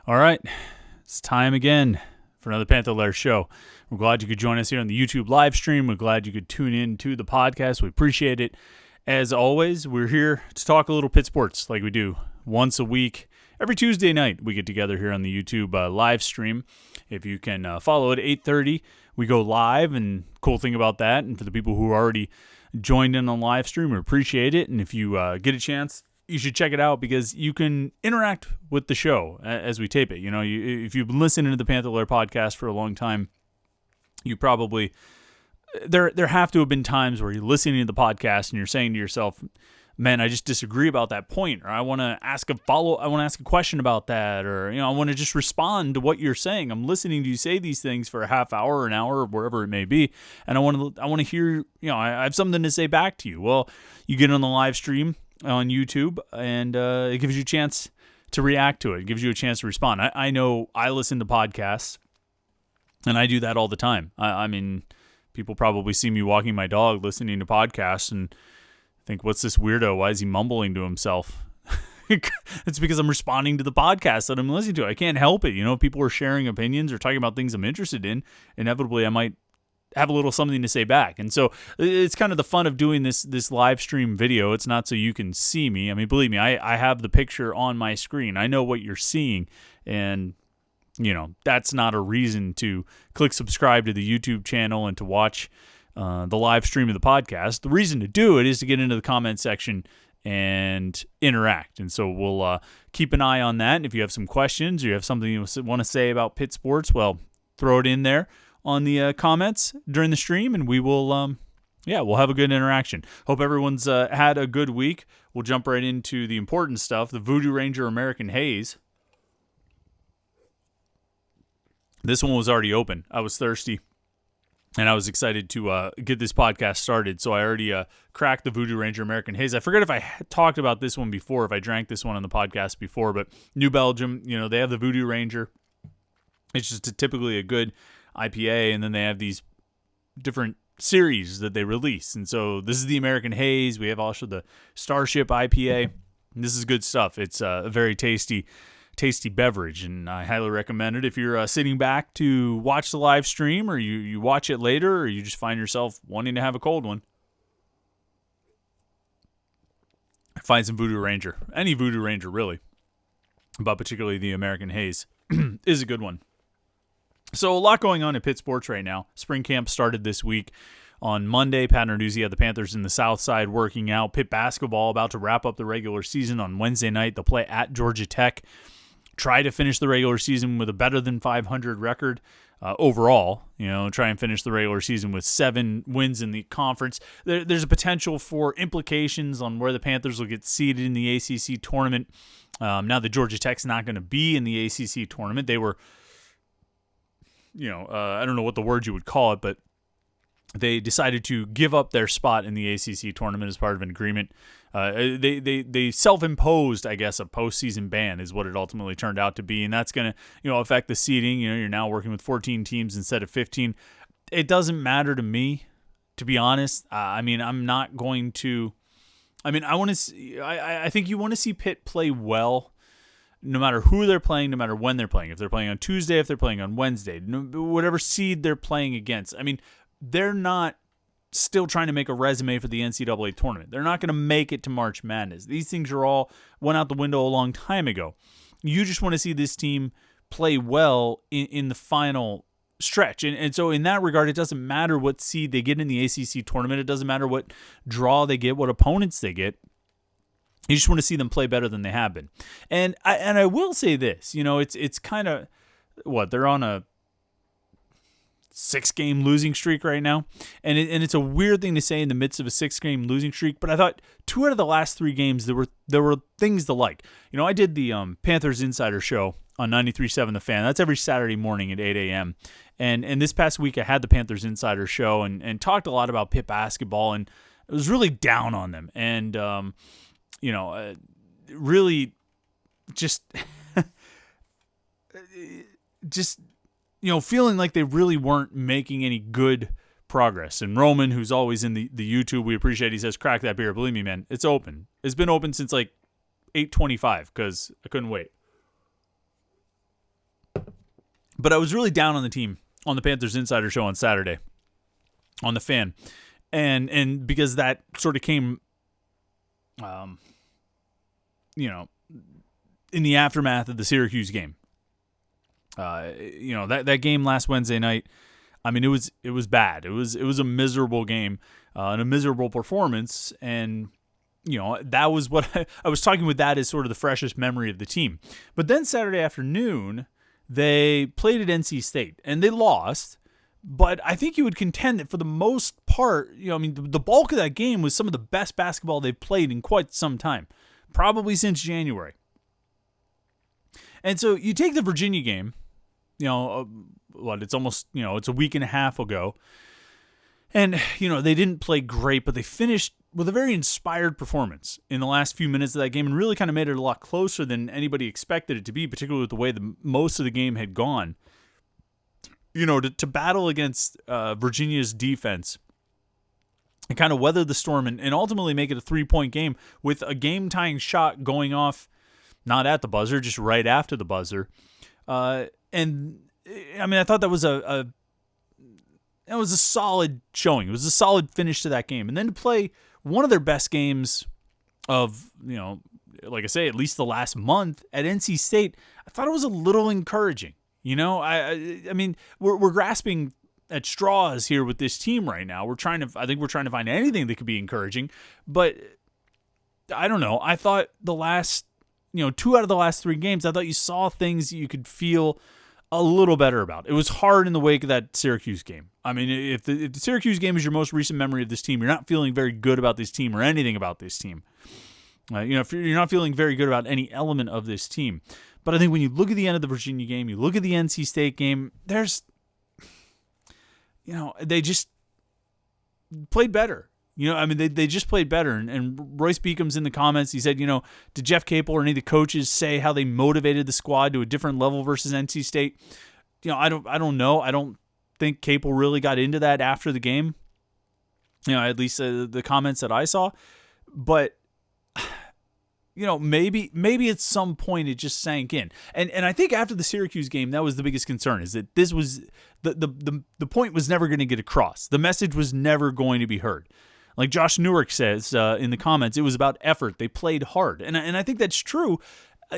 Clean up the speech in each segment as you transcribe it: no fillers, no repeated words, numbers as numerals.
All right, it's time again for another Panther-Lair Show. We're glad you could join us here on the YouTube live stream. We're glad you could tune in to the podcast. We appreciate it. As always, we're here to talk a little Pitt sports like we do once a week. Every Tuesday night, we get together here on the YouTube live stream. If you can follow it at 8:30, we go live, and cool thing about that, and for the people who are already joined in on live stream, we appreciate it. And if you get a chance, you should check it out because you can interact with the show as we tape it. You know, if you've been listening to the Panther-Lair podcast for a long time, you probably there have to have been times where you're listening to the podcast and you're saying to yourself, "Man, I just disagree about that point," or "I want to ask a question about that," or I want to just respond to what you're saying. I'm listening to you say these things for a half hour, or an hour, or wherever it may be, and I want to hear. I have something to say back to you. Well, you get on the live stream on YouTube, and it gives you a chance to react to it. It gives you a chance to respond. I know I listen to podcasts, and I do that all the time. I mean, people probably see me walking my dog listening to podcasts and think, what's this weirdo? Why is he mumbling to himself? It's because I'm responding to the podcast that I'm listening to. I can't help it. People are sharing opinions or talking about things I'm interested in. Inevitably, I might have a little something to say back. And so it's kind of the fun of doing this live stream video. It's not so you can see me. I mean, believe me, I have the picture on my screen. I know what you're seeing. And, that's not a reason to click subscribe to the YouTube channel and to watch the live stream of the podcast. The reason to do it is to get into the comment section and interact. And so we'll keep an eye on that. And if you have some questions or you have something you want to say about Pitt sports, well, throw it in there on the comments during the stream, and we will, we'll have a good interaction. Hope everyone's had a good week. We'll jump right into the important stuff, the Voodoo Ranger American Haze. This one was already open. I was thirsty, and I was excited to get this podcast started, so I already cracked the Voodoo Ranger American Haze. I forget if I had talked about this one before, if I drank this one on the podcast before, but New Belgium, they have the Voodoo Ranger. It's just typically a good IPA, and then they have these different series that they release. And so this is the American Haze. We have also the Starship IPA. And this is good stuff. It's a very tasty beverage, and I highly recommend it if you're sitting back to watch the live stream, or you watch it later, or you just find yourself wanting to have a cold one. Find some Voodoo Ranger. Any Voodoo Ranger, really. But particularly the American Haze is a good one. So a lot going on in Pitt sports right now. Spring camp started this week. On Monday, Pat Narduzzi had the Panthers in the South Side working out. Pitt basketball about to wrap up the regular season on Wednesday night. They'll play at Georgia Tech. Try to finish the regular season with a better than 500 record overall. Try and finish the regular season with 7 wins in the conference. There's a potential for implications on where the Panthers will get seeded in the ACC tournament. Now that Georgia Tech's not going to be in the ACC tournament, they were, I don't know what the word you would call it, but they decided to give up their spot in the ACC tournament as part of an agreement. They self-imposed, I guess, a postseason ban is what it ultimately turned out to be, and that's going to affect the seeding. You're now working with 14 teams instead of 15. It doesn't matter to me, to be honest. I'm not going to. I want to see. I think you want to see Pitt play well, no matter who they're playing, no matter when they're playing. If they're playing on Tuesday, if they're playing on Wednesday, whatever seed they're playing against. They're not still trying to make a resume for the NCAA tournament. They're not going to make it to March Madness. These things are all went out the window a long time ago. You just want to see this team play well in the final stretch. And so in that regard, it doesn't matter what seed they get in the ACC tournament. It doesn't matter what draw they get, what opponents they get. You just want to see them play better than they have been. And I will say this, it's kind of they're on a 6-game losing streak right now, and it's a weird thing to say in the midst of a 6-game losing streak. But I thought 2 out of the last 3 games there were things to like. I did the Panthers Insider Show on 93.7 The Fan. That's every Saturday morning at 8 a.m. And this past week I had the Panthers Insider Show and talked a lot about Pitt basketball, and I was really down on them, and really just feeling like they really weren't making any good progress. And Roman, who's always in the YouTube, we appreciate, he says, crack that beer. Believe me, man, it's open. It's been open since like 8:25 because I couldn't wait. But I was really down on the team on the Panthers Insider Show on Saturday on the Fan. And because that sort of came, in the aftermath of the Syracuse game. That game last Wednesday night, I mean, it was bad. It was a miserable game and a miserable performance. And, that was what I was talking with that as sort of the freshest memory of the team. But then Saturday afternoon, they played at NC State and they lost. But I think you would contend that for the most part, the bulk of that game was some of the best basketball they've played in quite some time, probably since January. And so you take the Virginia game, it's almost, it's a week and a half ago. And, they didn't play great, but they finished with a very inspired performance in the last few minutes of that game and really kind of made it a lot closer than anybody expected it to be, particularly with the way most of the game had gone. To battle against Virginia's defense and kind of weather the storm and ultimately make it a 3-point game with a game-tying shot going off, not at the buzzer, just right after the buzzer. I thought that was a solid showing. It was a solid finish to that game. And then to play one of their best games of, like I say, at least the last month at NC State, I thought it was a little encouraging. We're grasping at straws here with this team right now. I think we're trying to find anything that could be encouraging, but I don't know. I thought the last, 2 out of the last 3 games, I thought you saw things that you could feel a little better about. It was hard in the wake of that Syracuse game. I mean, if the Syracuse game is your most recent memory of this team, you're not feeling very good about this team or anything about this team. If you're not feeling very good about any element of this team. But I think when you look at the end of the Virginia game, you look at the NC State game, there's, they just played better. They just played better. And Royce Beacom's in the comments. He said, did Jeff Capel or any of the coaches say how they motivated the squad to a different level versus NC State? I don't know. I don't think Capel really got into that after the game. At least the comments that I saw. But maybe at some point it just sank in. And I think after the Syracuse game, that was the biggest concern, is that this was the point was never going to get across. The message was never going to be heard. Like Josh Newark says in the comments, it was about effort. They played hard. And I think that's true.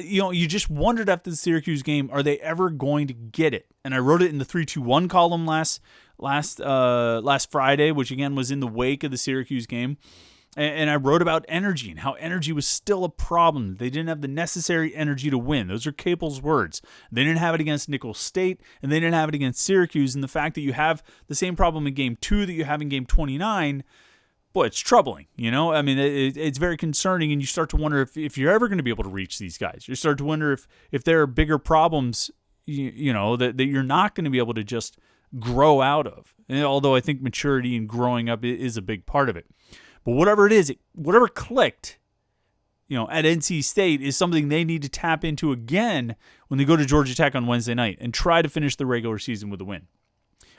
You just wondered after the Syracuse game, are they ever going to get it? And I wrote it in the 3-2-1 column last Friday, which again was in the wake of the Syracuse game. And I wrote about energy and how energy was still a problem. They didn't have the necessary energy to win. Those are Capel's words. They didn't have it against Nicholls State, and they didn't have it against Syracuse. And the fact that you have the same problem in Game 2 that you have in Game 29, boy, it's troubling. It's very concerning, and you start to wonder if you're ever going to be able to reach these guys. You start to wonder if there are bigger problems, that you're not going to be able to just grow out of. And although I think maturity and growing up is a big part of it. But whatever it is, whatever clicked, at NC State is something they need to tap into again when they go to Georgia Tech on Wednesday night and try to finish the regular season with a win.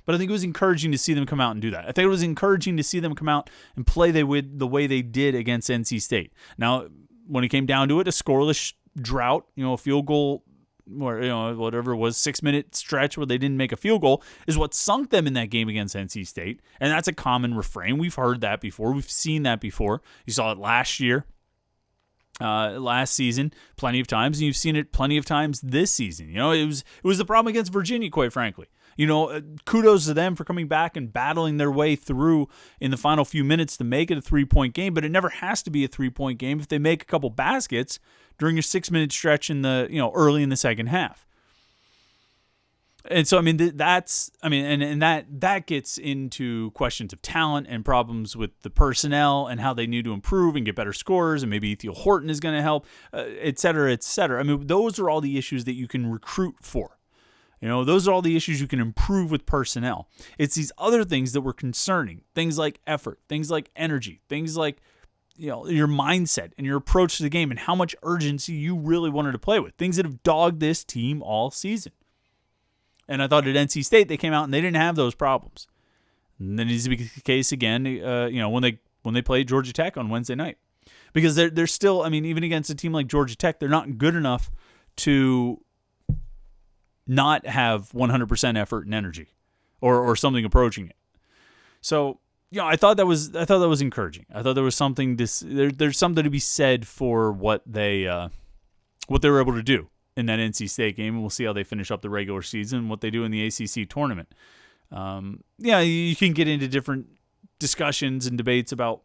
But I think it was encouraging to see them come out and do that. I think it was encouraging to see them come out and play the way they did against NC State. Now, when it came down to it, a scoreless drought, a field goal, or whatever it was, 6-minute stretch where they didn't make a field goal is what sunk them in that game against NC State. And that's a common refrain. We've heard that before. We've seen that before. You saw it last year, last season, plenty of times, and you've seen it plenty of times this season. It was the problem against Virginia, quite frankly. Kudos to them for coming back and battling their way through in the final few minutes to make it a 3-point game, but it never has to be a 3-point game if they make a couple baskets during a 6-minute stretch in the, early in the second half. And so, that gets into questions of talent and problems with the personnel and how they need to improve and get better scores, and maybe Ethiel Horton is going to help, et cetera, et cetera. Those are all the issues that you can recruit for. Those are all the issues you can improve with personnel. It's these other things that were concerning, things like effort, things like energy, things like, your mindset and your approach to the game and how much urgency you really wanted to play with, things that have dogged this team all season. And I thought at NC State, they came out and they didn't have those problems. And that needs to be the case again, when they play Georgia Tech on Wednesday night. Because they're still, even against a team like Georgia Tech, they're not good enough to not have 100% effort and energy or something approaching it. So, I thought that was encouraging. I thought there was something there's something to be said for what they were able to do in that NC State game, and we'll see how they finish up the regular season and what they do in the ACC tournament. You can get into different discussions and debates about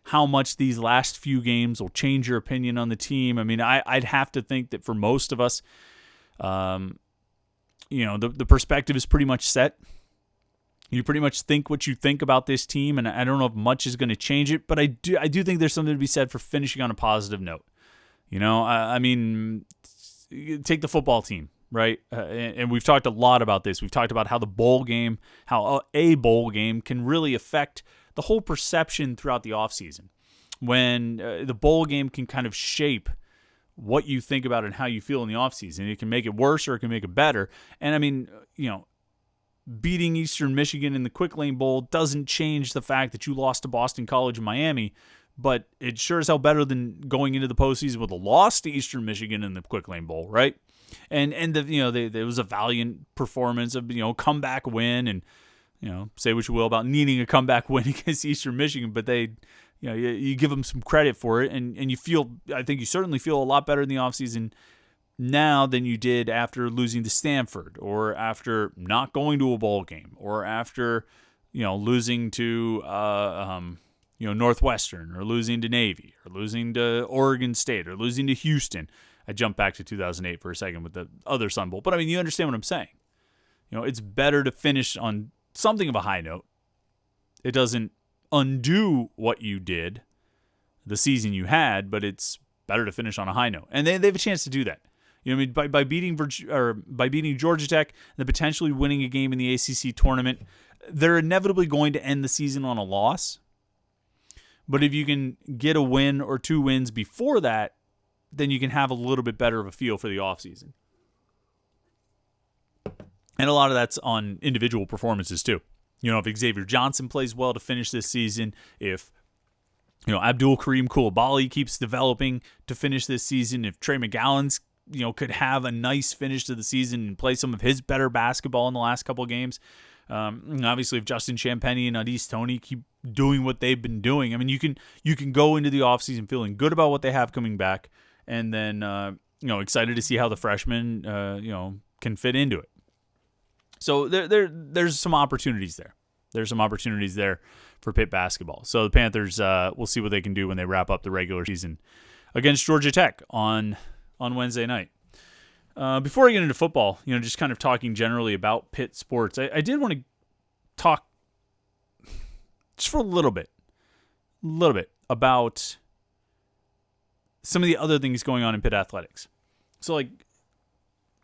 how much these last few games will change your opinion on the team. I mean, I'd have to think that for most of us, the perspective is pretty much set. You pretty much think what you think about this team, and I don't know if much is going to change it, but I do think there's something to be said for finishing on a positive note. I mean, take the football team, right? And we've talked a lot about this. We've talked about how how a bowl game can really affect the whole perception throughout the offseason. When the bowl game can kind of shape what you think about and how you feel in the offseason. It can make it worse or it can make it better. And I mean, beating Eastern Michigan in the Quick Lane Bowl doesn't change the fact that you lost to Boston College and Miami, but it sure is hell better than going into the postseason with a loss to Eastern Michigan in the Quick Lane Bowl, right? And there was a valiant performance of comeback win, and say what you will about needing a comeback win against Eastern Michigan, but they you give them some credit for it, and I think you certainly feel a lot better in the offseason now than you did after losing to Stanford, or after not going to a bowl game, or after losing to Northwestern, or losing to Navy, or losing to Oregon State, or losing to Houston. I jumped back to 2008 for a second with the other Sun Bowl, but I mean, you understand what I'm saying. It's better to finish on something of a high note. It doesn't undo what you did, the season you had, but it's better to finish on a high note, and they have a chance to do that. By beating Georgia Tech and then potentially winning a game in the ACC tournament, they're inevitably going to end the season on a loss. But if you can get a win or two wins before that, then you can have a little bit better of a feel for the offseason. And a lot of that's on individual performances too. If Xavier Johnson plays well to finish this season, if Abdul Kareem Koulibaly keeps developing to finish this season, if Trey McGowan's could have a nice finish to the season and play some of his better basketball in the last couple of games. Obviously, if Justin Champagnie and Adis Toney keep doing what they've been doing, I mean, you can go into the offseason feeling good about what they have coming back, and then excited to see how the freshmen can fit into it. So there's some opportunities there. There's some opportunities there for Pitt basketball. So the Panthers, we'll see what they can do when they wrap up the regular season against Georgia Tech on Wednesday night. Before I get into football, just kind of talking generally about Pitt sports, I did want to talk just for a little bit about some of the other things going on in Pitt athletics. So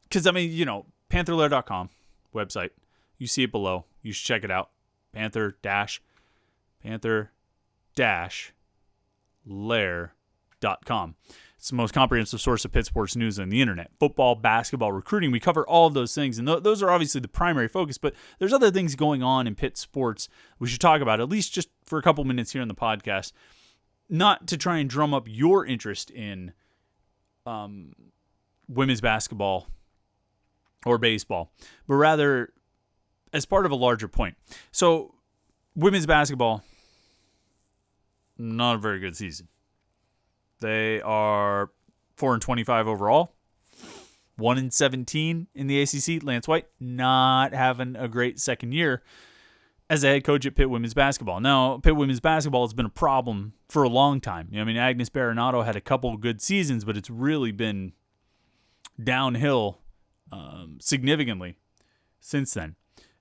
because I mean, Panther-Lair.com website, you see it below. You should check it out. Panther-Lair.com. It's the most comprehensive source of Pitt sports news on the internet. Football, basketball, recruiting. We cover all of those things, and those are obviously the primary focus, but there's other things going on in Pitt sports we should talk about, at least just for a couple minutes here on the podcast, not to try and drum up your interest in women's basketball or baseball, but rather as part of a larger point. So, women's basketball, not a very good season. They are 4-25 overall, 1-17 in the ACC. Lance White not having a great second year as a head coach at Pitt women's basketball. Now, Pitt women's basketball has been a problem for a long time. I mean, Agnes Baronato had a couple of good seasons, but it's really been downhill significantly since then.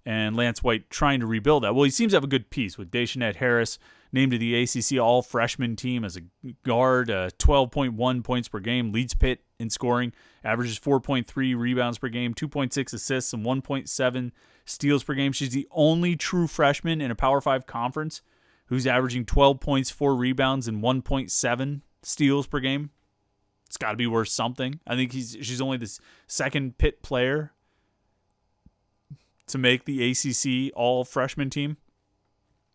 And Lance White trying to rebuild that. Well, he seems to have a good piece with Deshaunette Harris named to the ACC all-freshman team as a guard, 12.1 points per game, leads Pitt in scoring, averages 4.3 rebounds per game, 2.6 assists, and 1.7 steals per game. She's the only true freshman in a Power 5 conference who's averaging 12 points, 4 rebounds, and 1.7 steals per game. It's got to be worth something. I think she's only the second Pitt player to make the ACC all-freshman team.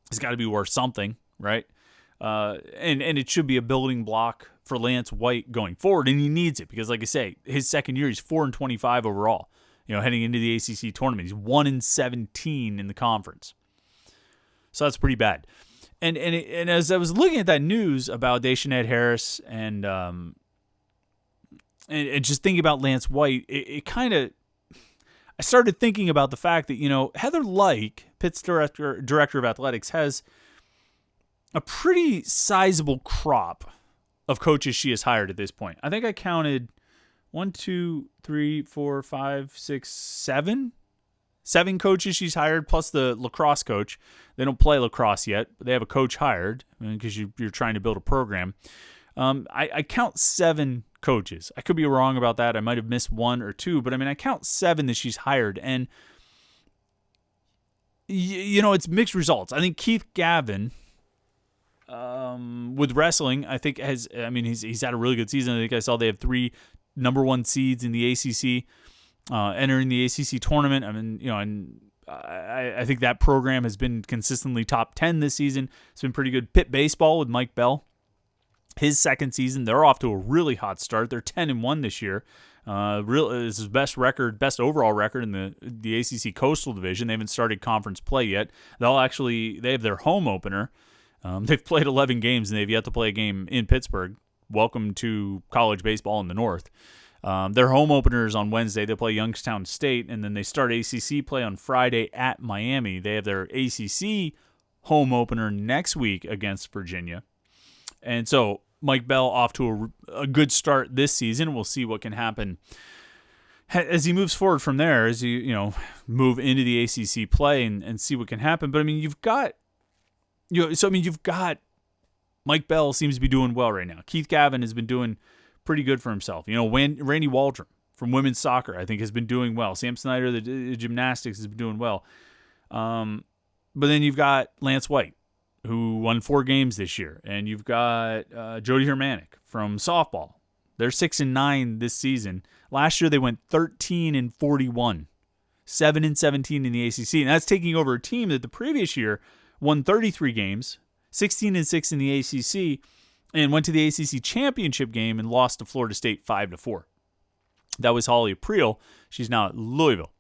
It's got to be worth something, right? And it should be a building block for Lance White going forward, and he needs it because, like I say, his second year, he's 4-25 overall. heading into the ACC tournament. He's 1-17 in the conference. So that's pretty bad. And as I was looking at that news about Daishanette Harris and just thinking about Lance White, it kind of, I started thinking about the fact that, Heather Lyke, Pitt's director of athletics, has a pretty sizable crop of coaches she has hired at this point. I think I counted 1, 2, 3, 4, 5, 6, 7. 7 coaches she's hired, plus the lacrosse coach. They don't play lacrosse yet, but they have a coach hired because you're trying to build a program. I count 7 coaches. I could be wrong about that. I might have missed 1 or 2, but I count 7 that she's hired, and it's mixed results. I think Keith Gavin, with wrestling, I think he's had a really good season. I think I saw they have 3 number 1 seeds in the ACC, entering the ACC tournament. And I think that program has been consistently top 10 this season. It's been pretty good. Pitt baseball with Mike Bell, his second season, they're off to a really hot start. They're 10-1 this year. Is his best overall record in the ACC Coastal Division. They haven't started conference play yet. They have their home opener. They've played 11 games and they've yet to play a game in Pittsburgh. Welcome to college baseball in the North. Their home opener is on Wednesday. They play Youngstown State, and then they start ACC play on Friday at Miami. They have their ACC home opener next week against Virginia. And so Mike Bell off to a good start this season. We'll see what can happen as he moves forward from there, as you move into the ACC play and see what can happen. But you've got Mike Bell seems to be doing well right now. Keith Gavin has been doing pretty good for himself. Randy Waldrum from women's soccer, I think, has been doing well. Sam Snyder, the gymnastics, has been doing well. But then you've got Lance White, who won 4 games this year. And you've got Jody Hermanic from softball. They're 6-9 this season. Last year they went 13-41, 7-17 in the ACC. And that's taking over a team that the previous year won 33 games, 16-6 in the ACC, and went to the ACC championship game and lost to Florida State 5-4. That was Holly April. She's now at Louisville.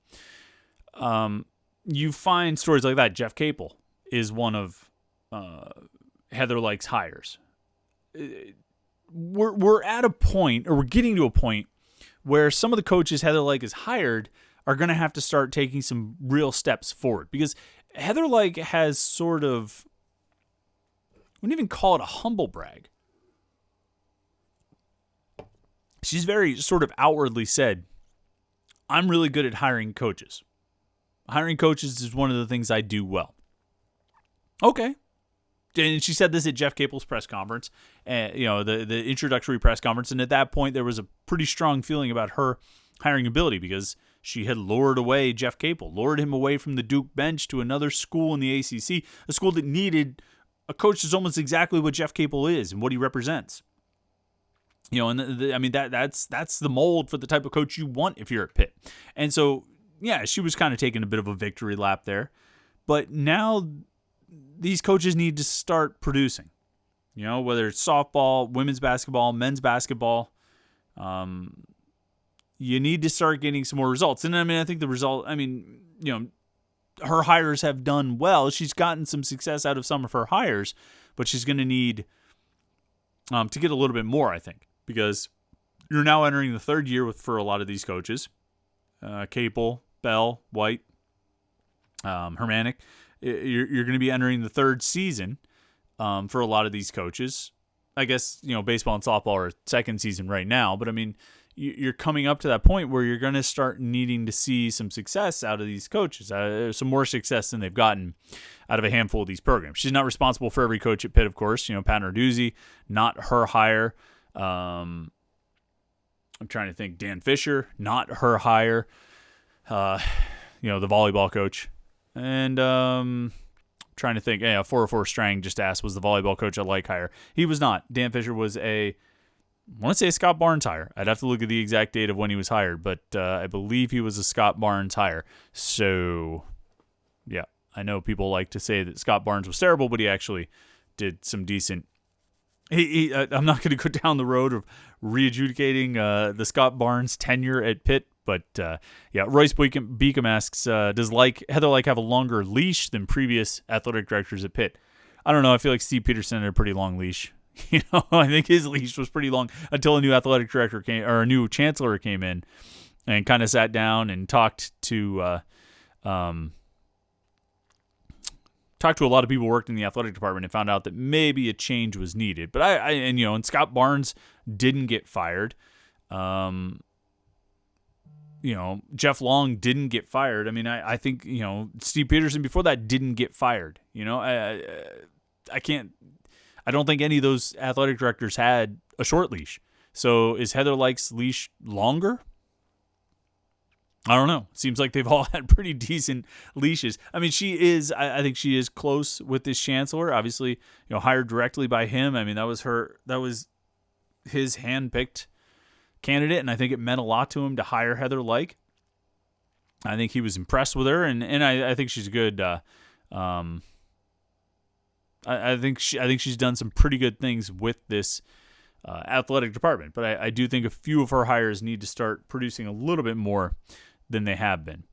You find stories like that. Jeff Capel is one of Heather Lyke's hires. We're at a point, or we're getting to a point, where some of the coaches Heather Lyke has hired are going to have to start taking some real steps forward, because Heather Lyke has sort of, I wouldn't even call it a humble brag. She's very sort of outwardly said, I'm really good at hiring coaches. Hiring coaches is one of the things I do well. Okay. And she said this at Jeff Capel's press conference, the introductory press conference. And at that point, there was a pretty strong feeling about her hiring ability, because she had lured away Jeff Capel, lured him away from the Duke bench to another school in the ACC, a school that needed a coach that's almost exactly what Jeff Capel is and what he represents. That's the mold for the type of coach you want if you're at Pitt. And so, yeah, she was kind of taking a bit of a victory lap there. But now these coaches need to start producing, whether it's softball, women's basketball, men's basketball. You need to start getting some more results. And I think the result, her hires have done well. She's gotten some success out of some of her hires, but she's going to need to get a little bit more, I think, because you're now entering the 3rd year for a lot of these coaches. Capel, Bell, White, Hermanic. You're going to be entering the 3rd season for a lot of these coaches. I guess, baseball and softball are 2nd season right now, but you're coming up to that point where you're going to start needing to see some success out of these coaches, some more success than they've gotten out of a handful of these programs. She's not responsible for every coach at Pitt, of course. Pat Narduzzi, not her hire. I'm trying to think. Dan Fisher, not her hire. The volleyball coach. And trying to think. 404 Strang just asked, was the volleyball coach a Lyke hire? He was not. Dan Fisher was I want to say a Scott Barnes hire. I'd have to look at the exact date of when he was hired, but I believe he was a Scott Barnes hire. So, yeah, I know people like to say that Scott Barnes was terrible, but he actually did some decent I'm not going to go down the road of re-adjudicating the Scott Barnes tenure at Pitt, but Royce Beacom asks, does Heather Lyke have a longer leash than previous athletic directors at Pitt? I don't know. I feel like Steve Peterson had a pretty long leash. I think his leash was pretty long until a new athletic director came, or a new chancellor came in and kind of sat down and talked to a lot of people who worked in the athletic department and found out that maybe a change was needed. But and Scott Barnes didn't get fired. Jeff Long didn't get fired. I mean, I think, Steve Peterson before that didn't get fired. I don't think any of those athletic directors had a short leash. So is Heather Lyke's leash longer? I don't know. Seems like they've all had pretty decent leashes. I mean, I think she is close with this chancellor. Obviously, hired directly by him. I mean, that was his hand-picked candidate, and I think it meant a lot to him to hire Heather Lyke. I think he was impressed with her, and I think she's good. I think she's done some pretty good things with this athletic department, but I do think a few of her hires need to start producing a little bit more than they have been.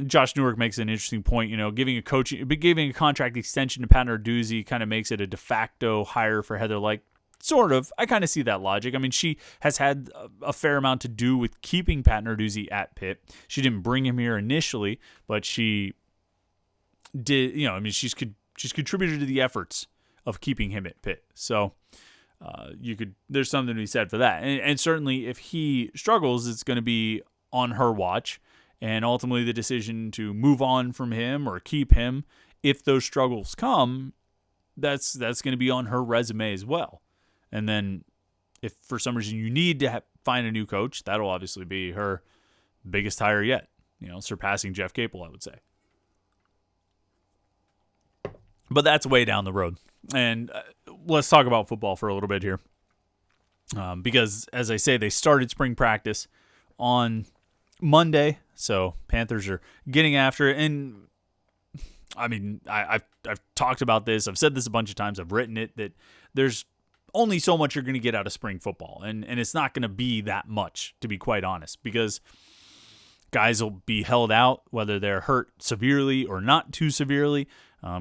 Josh Newark makes an interesting point. Giving a contract extension to Pat Narduzzi kind of makes it a de facto hire for Heather Lyke. Sort of. I kind of see that logic. I mean, she has had a fair amount to do with keeping Pat Narduzzi at Pitt. She didn't bring him here initially, but she did. She's contributed to the efforts of keeping him at Pitt. So there's something to be said for that. And certainly if he struggles, it's going to be on her watch. And ultimately the decision to move on from him or keep him, if those struggles come, that's going to be on her resume as well. And then if for some reason you need to find a new coach, that'll obviously be her biggest hire yet, surpassing Jeff Capel, I would say. But that's way down the road. And let's talk about football for a little bit here. Because, as I say, they started spring practice on Monday. So Panthers are getting after it. And, I mean, I've talked about this. I've said this a bunch of times. I've written it, that there's only so much you're going to get out of spring football. And it's not going to be that much, to be quite honest. Because guys will be held out, whether they're hurt severely or not too severely.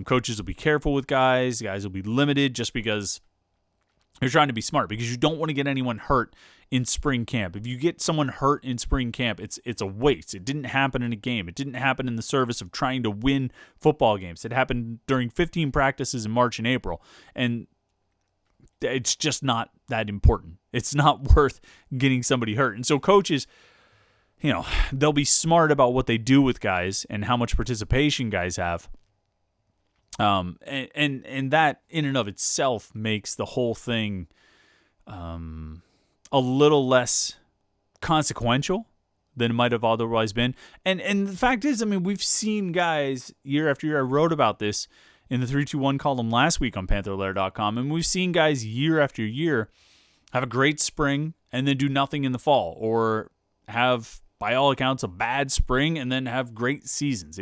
Coaches will be careful with guys. Guys will be limited just because you're trying to be smart, because you don't want to get anyone hurt in spring camp. If you get someone hurt in spring camp, it's a waste. It didn't happen in a game. It didn't happen in the service of trying to win football games. It happened during 15 practices in March and April. And it's just not that important. It's not worth getting somebody hurt. And so coaches, they'll be smart about what they do with guys and how much participation guys have. And that in and of itself makes the whole thing a little less consequential than it might have otherwise been. And the fact is, I mean, we've seen guys year after year. I wrote about this in the 321 column last week on Panther-Lair.com, and we've seen guys year after year have a great spring and then do nothing in the fall, or have, by all accounts, a bad spring and then have great seasons.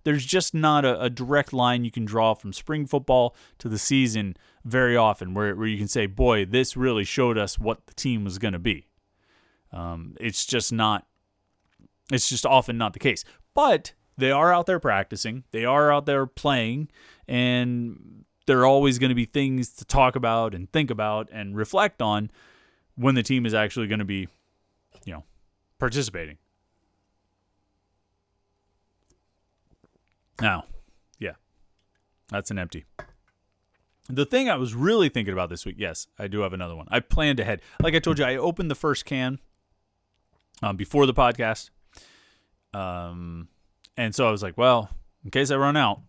There's just not a direct line you can draw from spring football to the season very often where you can say, boy, this really showed us what the team was going to be. It's just often not the case. But they are out there practicing. They are out there playing. And there are always going to be things to talk about and think about and reflect on when the team is actually going to be, participating. Now, yeah, that's an empty. The thing I was really thinking about this week, yes, I do have another one. I planned ahead. Like I told you, I opened the first can before the podcast. And so I was like, well, in case I run out,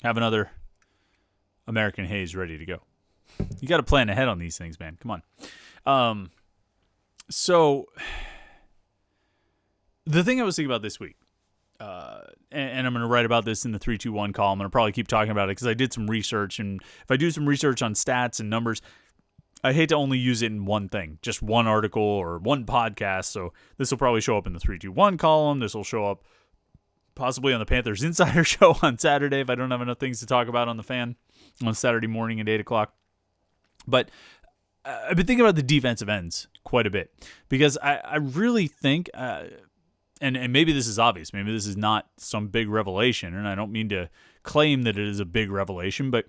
have another American Haze ready to go. You got to plan ahead on these things, man. Come on. So the thing I was thinking about this week, and I'm going to write about this in the 321 column. I'm going to probably keep talking about it because I did some research. And if I do some research on stats and numbers, I hate to only use it in one thing, just one article or one podcast. So this will probably show up in the 321 column. This will show up possibly on the Panthers Insider Show on Saturday if I don't have enough things to talk about on the Fan on Saturday morning at 8 o'clock. But I've been thinking about the defensive ends quite a bit because I really think, and maybe this is obvious, maybe this is not some big revelation, and I don't mean to claim that it is a big revelation, but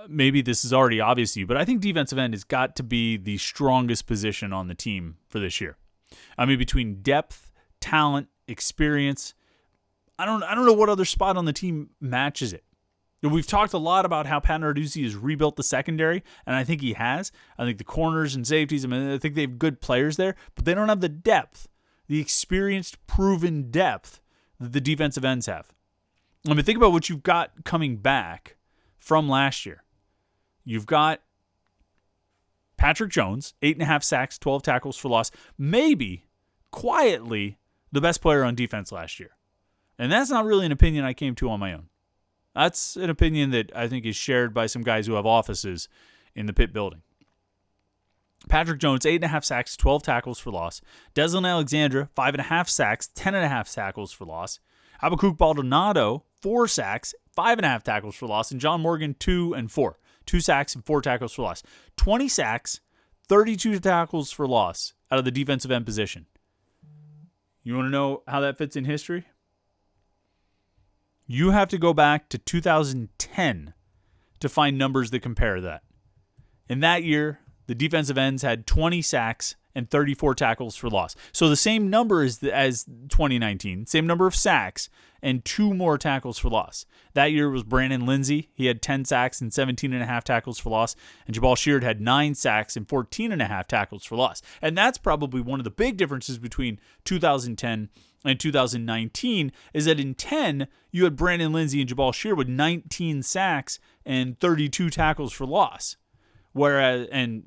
maybe this is already obvious to you, but I think defensive end has got to be the strongest position on the team for this year. I mean, between depth, talent, experience, I don't know what other spot on the team matches it. We've talked a lot about how Pat Narduzzi has rebuilt the secondary, and I think he has. I think the corners and safeties, I think they have good players there, but they don't have the depth, the experienced, proven depth that the defensive ends have. I mean, think about what you've got coming back from last year. You've got Patrick Jones, 8.5 sacks, 12 tackles for loss, maybe quietly the best player on defense last year. And that's not really an opinion I came to on my own. That's an opinion that I think is shared by some guys who have offices in the Pitt building. Patrick Jones, 8.5 sacks, 12 tackles for loss. Deslin Alexandra, 5.5 sacks, 10.5 tackles for loss. Habakkuk Baldonado, 4 sacks, 5.5 tackles for loss. And John Morgan, 2 and 4. 2 sacks and 4 tackles for loss. 20 sacks, 32 tackles for loss out of the defensive end position. You want to know how that fits in history? You have to go back to 2010 to find numbers that compare that. In that year, the defensive ends had 20 sacks and 34 tackles for loss. So the same number as 2019, same number of sacks and 2 more tackles for loss. That year was Brandon Lindsay. He had 10 sacks and 17.5 tackles for loss. And Jabal Sheard had 9 sacks and 14.5 tackles for loss. And that's probably one of the big differences between 2010 and 2019 is that in 10, you had Brandon Lindsay and Jabal Sheard with 19 sacks and 32 tackles for loss. Whereas, and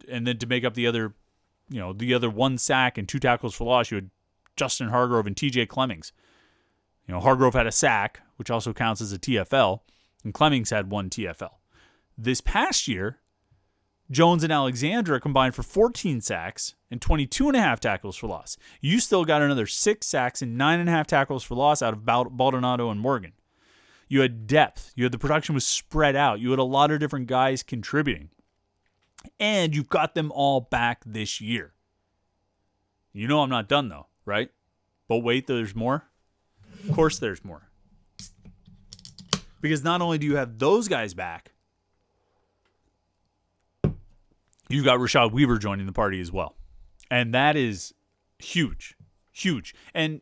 then to make up the other 1 sack and 2 tackles for loss, you had Justin Hargrove and TJ Clemmings. Hargrove had a sack, which also counts as a TFL, and Clemmings had 1 TFL. This past year, Jones and Alexandra combined for 14 sacks and 22.5 tackles for loss. You still got another 6 sacks and 9.5 tackles for loss out of Baldonado and Morgan. You had depth. The production was spread out. You had a lot of different guys contributing. And you've got them all back this year. You know I'm not done, though, right? But wait, there's more. Of course there's more. Because not only do you have those guys back, you've got Rashad Weaver joining the party as well. And that is huge. Huge. And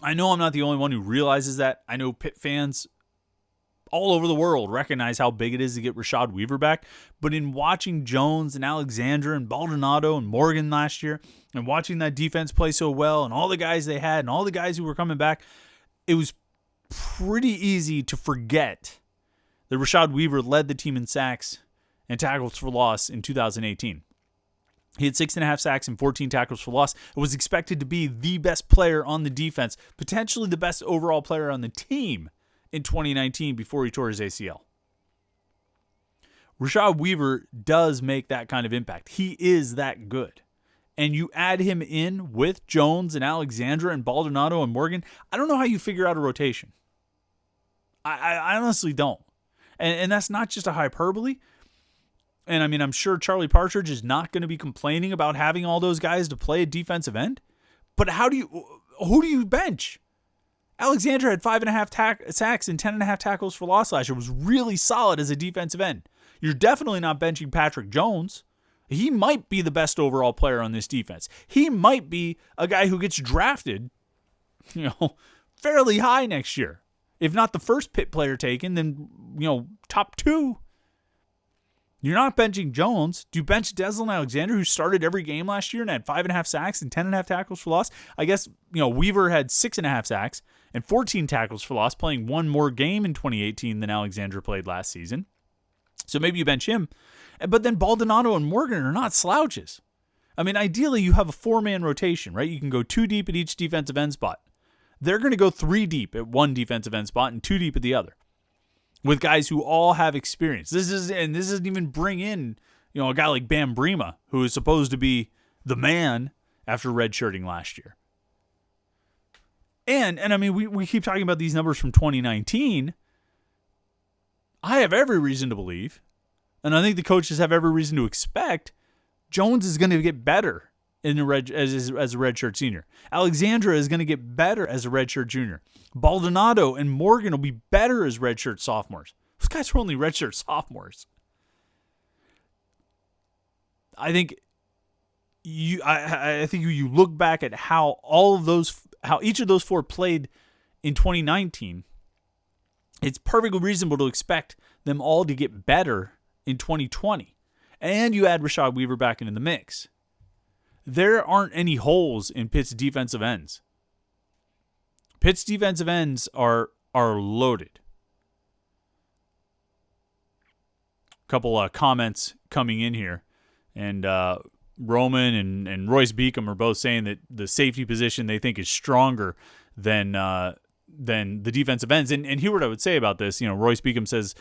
I know I'm not the only one who realizes that. I know Pitt fans all over the world recognize how big it is to get Rashad Weaver back. But in watching Jones and Alexandra and Baldonado and Morgan last year and watching that defense play so well and all the guys they had and all the guys who were coming back, it was pretty easy to forget that Rashad Weaver led the team in sacks and tackles for loss in 2018. He had 6.5 sacks and 14 tackles for loss. It was expected to be the best player on the defense, potentially the best overall player on the team in 2019 before he tore his ACL. Rashad Weaver does make that kind of impact. He is that good. And you add him in with Jones and Alexandra and Baldonado and Morgan, I don't know how you figure out a rotation. I honestly don't. And that's not just a hyperbole. And I mean, I'm sure Charlie Partridge is not going to be complaining about having all those guys to play a defensive end. But who do you bench? Alexandra had 5.5 sacks and 10.5 tackles for loss last year. Was really solid as a defensive end. You're definitely not benching Patrick Jones. He might be the best overall player on this defense. He might be a guy who gets drafted, fairly high next year. If not the first Pitt player taken, then, top 2. You're not benching Jones. Do you bench Deslin Alexandra, who started every game last year and had 5.5 sacks and 10.5 tackles for loss? I guess, Weaver had 6.5 sacks and 14 tackles for loss, playing 1 more game in 2018 than Alexandra played last season. So maybe you bench him. But then Baldonado and Morgan are not slouches. I mean, ideally, you have a 4-man rotation, right? You can go 2 deep at each defensive end spot. They're going to go 3 deep at one defensive end spot and 2 deep at the other, with guys who all have experience. This doesn't even bring in, a guy like Bam Brima, who is supposed to be the man after redshirting last year. And I mean, we keep talking about these numbers from 2019. I have every reason to believe And I think the coaches have every reason to expect Jones is going to get better as a redshirt senior. Alexandra is going to get better as a redshirt junior. Baldonado and Morgan will be better as redshirt sophomores. Those guys were only redshirt sophomores. I think I think you look back at how each of those four played in 2019. It's perfectly reasonable to expect them all to get better in 2020. And you add Rashad Weaver back into the mix. There aren't any holes in Pitt's defensive ends. Pitt's defensive ends are loaded. A couple comments coming in here. And Roman and Royce Beacom are both saying that the safety position they think is stronger than the defensive ends. And hear what I would say about this. Royce Beacom says,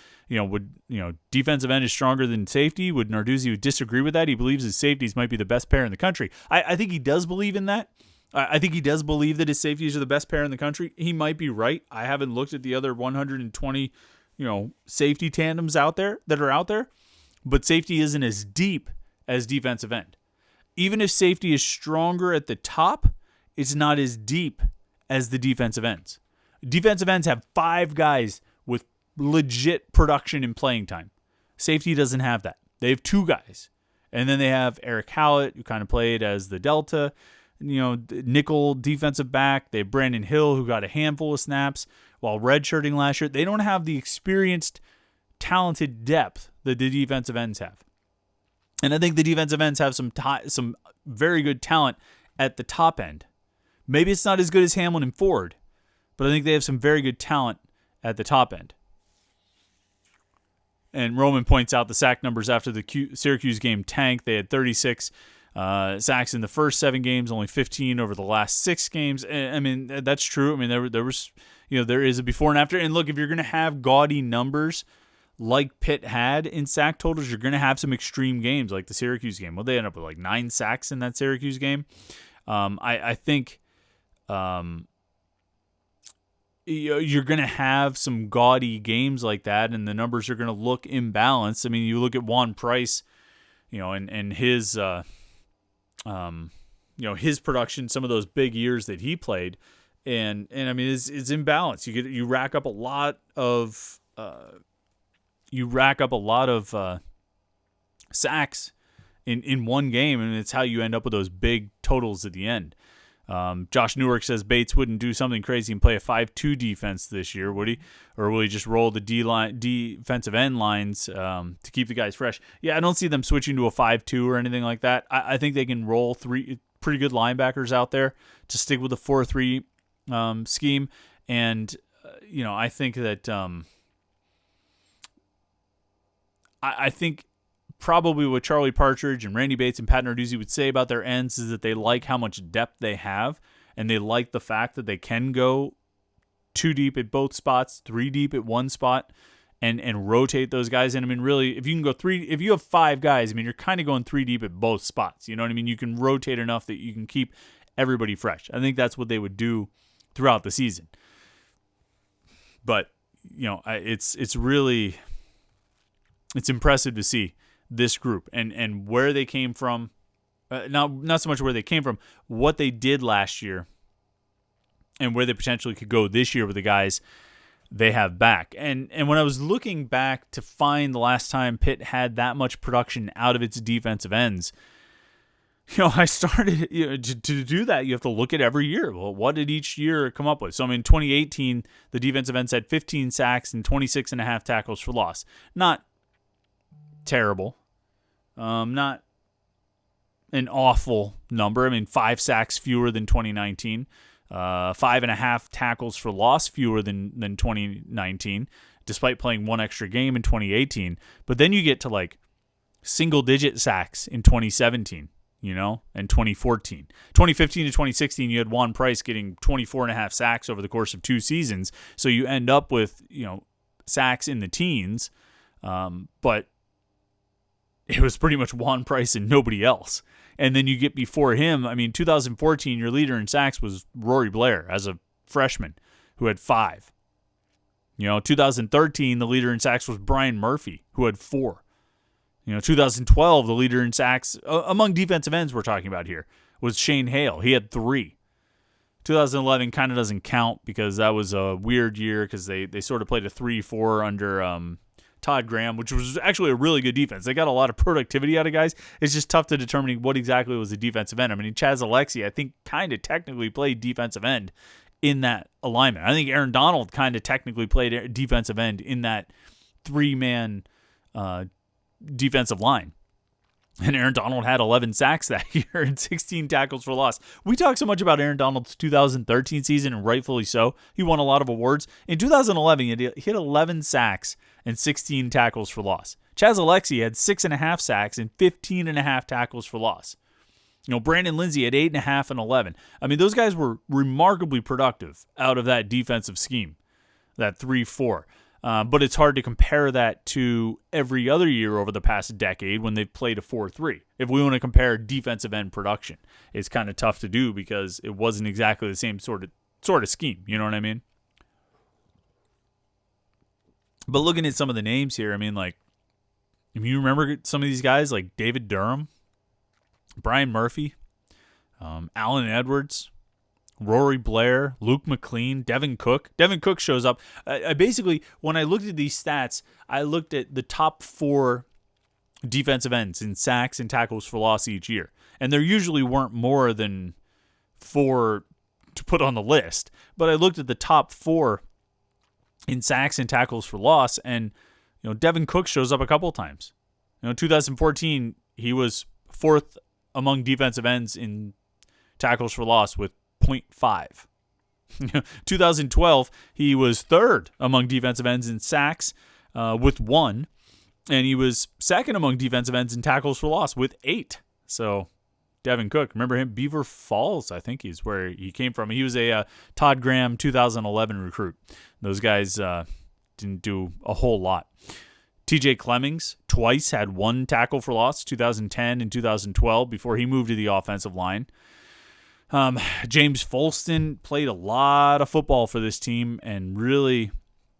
defensive end is stronger than safety. Would Narduzzi disagree with that? He believes his safeties might be the best pair in the country. I think he does believe in that. I think he does believe that his safeties are the best pair in the country. He might be right. I haven't looked at the other 120, safety tandems that are out there. But safety isn't as deep as defensive end. Even if safety is stronger at the top, it's not as deep as the defensive ends. Defensive ends have 5 guys with legit production and playing time. Safety doesn't have that. They have 2 guys. And then they have Eric Hallett, who kind of played as the Delta, nickel defensive back. They have Brandon Hill, who got a handful of snaps while redshirting last year. They don't have the experienced, talented depth that the defensive ends have. And I think the defensive ends have some very good talent at the top end. Maybe it's not as good as Hamlin and Ford, but I think they have some very good talent at the top end. And Roman points out the sack numbers after the Syracuse game tanked. They had 36 sacks in the first 7 games, only 15 over the last 6 games. I mean, that's true. I mean, there was, there is a before and after. And look, if you're going to have gaudy numbers like Pitt had in sack totals, you're going to have some extreme games like the Syracuse game. Well, they ended up with like 9 sacks in that Syracuse game. I think you're going to have some gaudy games like that, and the numbers are going to look imbalanced. I mean, you look at Juan Price, and his, his production, some of those big years that he played, and I mean, it's imbalanced. You rack up a lot of sacks in one game, and it's how you end up with those big totals at the end. Josh Newark says Bates wouldn't do something crazy and play a 5-2 defense this year, would he? Or will he just roll the defensive end lines to keep the guys fresh? Yeah, I don't see them switching to a 5-2 or anything like that. I think they can roll 3 pretty good linebackers out there to stick with the 4-3 scheme. And, I think that I think probably what Charlie Partridge and Randy Bates and Pat Narduzzi would say about their ends is that they like how much depth they have, and they like the fact that they can go 2 deep at both spots, 3 deep at one spot, and rotate those guys. And I mean, really, if you can go 3, if you have 5 guys, I mean, you're kind of going 3 deep at both spots. You know what I mean? You can rotate enough that you can keep everybody fresh. I think that's what they would do throughout the season. But it's really, it's impressive to see this group and where they came from. Not so much where they came from, what they did last year, and where they potentially could go this year with the guys they have back. And when I was looking back to find the last time Pitt had that much production out of its defensive ends, I started to do that. You have to look at every year. Well, what did each year come up with? So, I mean, 2018, the defensive ends had 15 sacks and 26.5 tackles for loss. Not terrible. Not an awful number. I mean, 5 sacks fewer than 2019. 5.5 tackles for loss fewer than 2019, despite playing 1 extra game in 2018. But then you get to like single-digit sacks in 2017. And 2014. 2015 to 2016, you had Juan Price getting 24.5 sacks over the course of 2 seasons. So you end up with, sacks in the teens. But it was pretty much Juan Price and nobody else. And then you get before him, 2014, your leader in sacks was Rory Blair as a freshman who had 5. 2013, the leader in sacks was Brian Murphy, who had 4. 2012, the leader in sacks among defensive ends we're talking about here was Shane Hale. He had 3. 2011 kind of doesn't count because that was a weird year because they sort of played a 3-4 under Todd Graham, which was actually a really good defense. They got a lot of productivity out of guys. It's just tough to determine what exactly was a defensive end. I mean, Chaz Alexi, I think, kind of technically played defensive end in that alignment. I think Aaron Donald kind of technically played defensive end in that 3-man defensive line. And Aaron Donald had 11 sacks that year and 16 tackles for loss. We talk so much about Aaron Donald's 2013 season, and rightfully so. He won a lot of awards. In 2011, he had 11 sacks and 16 tackles for loss. Chaz Alexi had 6.5 sacks and 15.5 tackles for loss. Brandon Lindsay had 8.5 and 11. I mean, those guys were remarkably productive out of that defensive scheme, that 3-4. But it's hard to compare that to every other year over the past decade when they've played a 4-3. If we want to compare defensive end production, it's kind of tough to do because it wasn't exactly the same sort of scheme. You know what I mean? But looking at some of the names here, I mean, you remember some of these guys like David Durham, Brian Murphy, Alan Edwards, Rory Blair, Luke McLean, Devin Cook. Devin Cook shows up. I basically, when I looked at these stats, I looked at the top 4 defensive ends in sacks and tackles for loss each year. And there usually weren't more than 4 to put on the list. But I looked at the top 4 in sacks and tackles for loss, and Devin Cook shows up a couple times. 2014, he was 4th among defensive ends in tackles for loss with 0.5. 2012, he was 3rd among defensive ends in sacks with 1, and he was 2nd among defensive ends in tackles for loss with 8. So Devin Cook, remember him? Beaver Falls, I think is where he came from. He was a Todd Graham 2011 recruit. Those guys didn't do a whole lot. TJ Clemmings twice had 1 tackle for loss, 2010 and 2012, before he moved to the offensive line. James Folston played a lot of football for this team and really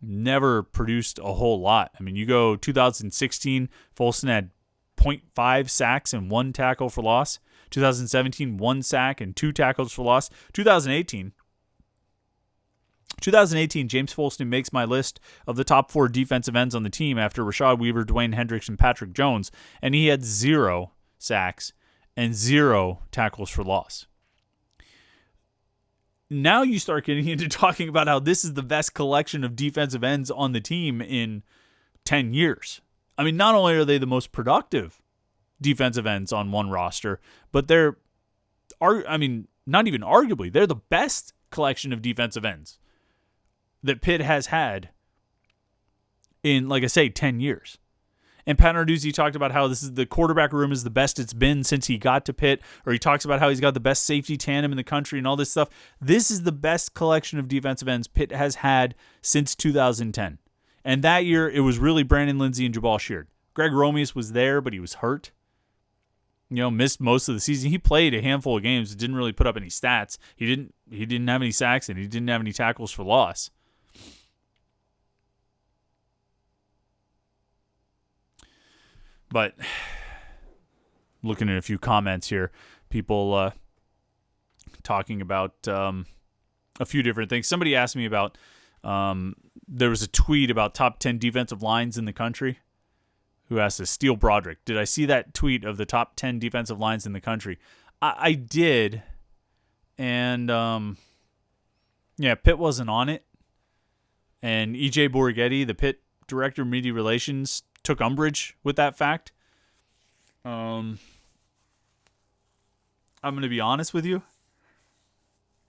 never produced a whole lot. I mean, you go 2016, Folston had 0.5 sacks and 1 tackle for loss. 2017, 1 sack and 2 tackles for loss. 2018, James Folston makes my list of the top 4 defensive ends on the team after Rashad Weaver, Dwayne Hendricks, and Patrick Jones, and he had 0 sacks and 0 tackles for loss. Now you start getting into talking about how this is the best collection of defensive ends on the team in 10 years. I mean, not only are they the most productive defensive ends on one roster, but not even arguably, they're the best collection of defensive ends that Pitt has had in, like I say, 10 years. And Pat Narduzzi talked about how the quarterback room is the best it's been since he got to Pitt, or he talks about how he's got the best safety tandem in the country and all this stuff. This is the best collection of defensive ends Pitt has had since 2010. And that year, it was really Brandon Lindsay and Jabal Sheard. Greg Romeus was there, but he was hurt. Missed most of the season. He played a handful of games, didn't really put up any stats. He didn't have any sacks, and he didn't have any tackles for loss. But looking at a few comments here, people talking about a few different things. Somebody asked me about, there was a tweet about top 10 defensive lines in the country. Who asked this? Steele Broderick. Did I see that tweet of the top 10 defensive lines in the country? I did. And, Pitt wasn't on it. And E.J. Borghetti, the Pitt Director of Media Relations, took umbrage with that fact. I'm going to be honest with you.